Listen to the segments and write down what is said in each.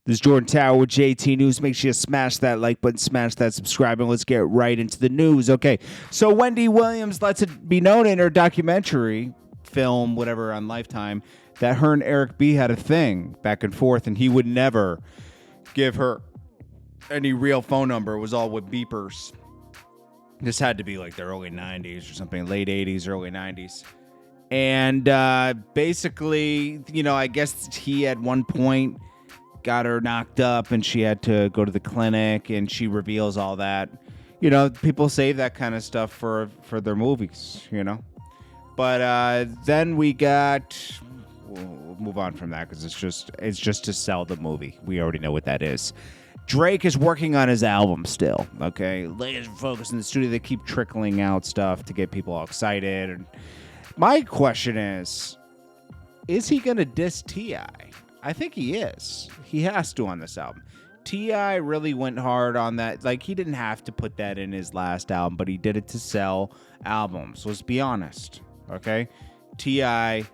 This is Jordan Tower with JT News. Make sure you smash that like button, smash that subscribe, and let's get right into the news. Okay, so Wendy Williams lets it be known in her documentary, film, whatever, on Lifetime, that her and Eric B. had a thing back and forth, and he would never give her any real phone number. It was all with beepers. This had to be like the early 90s or something, late 80s, early 90s. And basically, I guess he at one point got her knocked up and she had to go to the clinic, and she reveals all that. People save that kind of stuff for their movies, But then we got... We'll move on from that because it's just to sell the movie. We already know what that is. Drake is working on his album still, okay? Laser focus in the studio. They keep trickling out stuff to get people all excited. And my question is he going to diss T.I.? I think he is. He has to on this album. T.I. really went hard on that. Like, he didn't have to put that in his last album, but he did it to sell albums. Let's be honest, okay? T.I.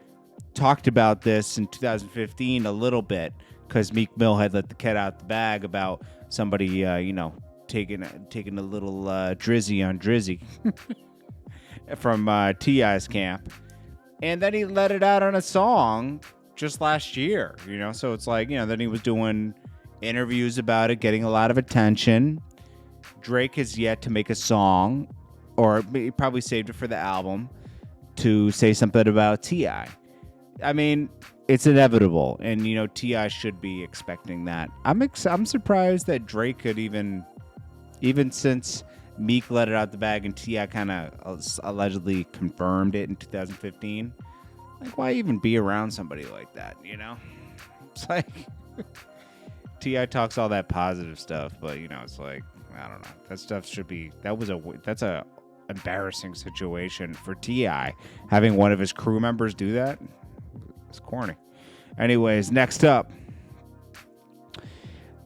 talked about this in 2015 a little bit because Meek Mill had let the cat out the bag about somebody, taking a little drizzy on Drizzy from T.I.'s camp. And then he let it out on a song just last year, So it's like, then he was doing interviews about it, getting a lot of attention. Drake has yet to make a song, or he probably saved it for the album, to say something about T.I. I mean, it's inevitable, and T.I. should be expecting that. I'm surprised that Drake could even since Meek let it out the bag and T.I. kind of allegedly confirmed it in 2015. Like, why even be around somebody like that? It's like T.I. talks all that positive stuff, but it's like, I don't know. That stuff should be. That's a embarrassing situation for T.I. having one of his crew members do that. It's corny. Anyways, next up,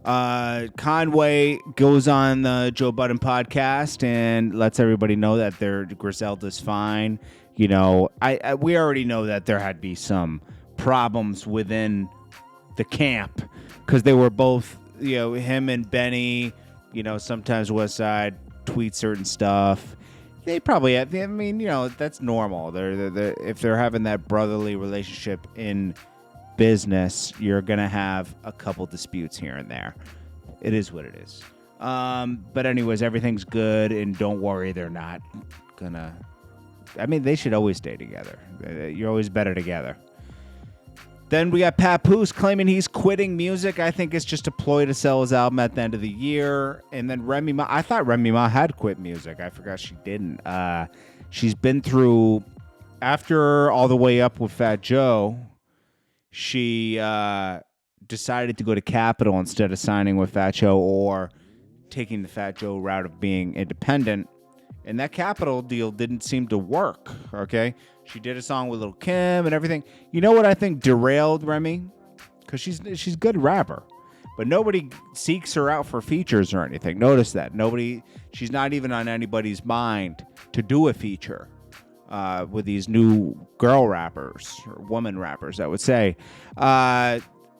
Conway goes on the Joe Budden podcast and lets everybody know that their Griselda's fine. We already know that there had to be some problems within the camp because they were both, him and Benny, sometimes Westside tweet certain stuff. They probably have, that's normal. They're if they're having that brotherly relationship in business, you're going to have a couple disputes here and there. It is what it is. But anyways, everything's good, and don't worry, they're not going to... they should always stay together. You're always better together. Then we got Papoose claiming he's quitting music. I think it's just a ploy to sell his album at the end of the year. And then Remy Ma. I thought Remy Ma had quit music. I forgot she didn't. She's been through... After All the Way Up with Fat Joe, she decided to go to Capitol instead of signing with Fat Joe or taking the Fat Joe route of being independent. And that Capitol deal didn't seem to work, okay? She did a song with Lil' Kim and everything. You know what I think derailed Remy? Because she's a good rapper. But nobody seeks her out for features or anything. Notice that. She's not even on anybody's mind to do a feature with these new girl rappers, or woman rappers, I would say.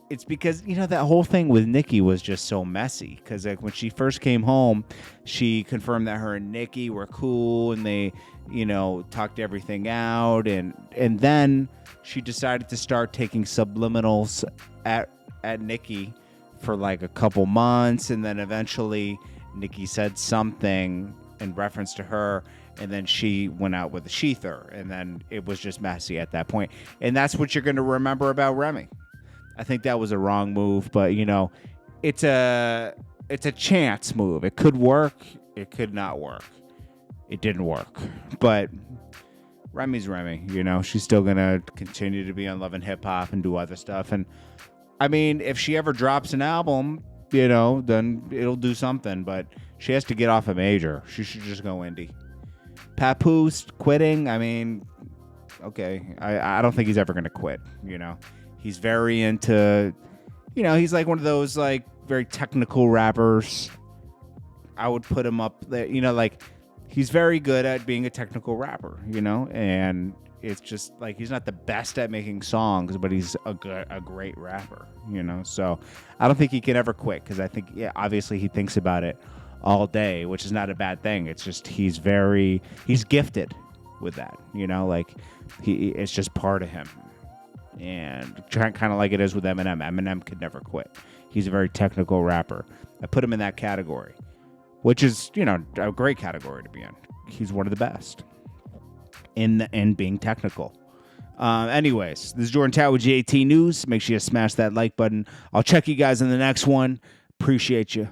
It's because, that whole thing with Nicki was just so messy. Because when she first came home, she confirmed that her and Nicki were cool and they, talked everything out. And then she decided to start taking subliminals at Nicki for like a couple months. And then eventually Nicki said something in reference to her. And then she went out with a sheather. And then it was just messy at that point. And that's what you're going to remember about Remy. I think that was a wrong move, but it's a chance move. It could work, it could not work. It didn't work, but Remy's Remy. She's still gonna continue to be on Love and Hip Hop and do other stuff. And if she ever drops an album, then it'll do something. But she has to get off a major. She should just go indie. Papoose quitting. Okay, I don't think he's ever gonna quit. He's very into, he's like one of those like very technical rappers. I would put him up there, he's very good at being a technical rapper, and it's just like he's not the best at making songs, but he's a great rapper, you know. So I don't think he can ever quit, because I think, yeah, obviously he thinks about it all day, which is not a bad thing. It's just he's gifted with that, you know, like it's just part of him. And kind of like it is with Eminem. Eminem could never quit. He's a very technical rapper. I put him in that category, which is, you know, a great category to be in. He's one of the best in being technical. Anyways, this is Jordan Tower with GAT News. Make sure you smash that like button. I'll check you guys in the next one. Appreciate you.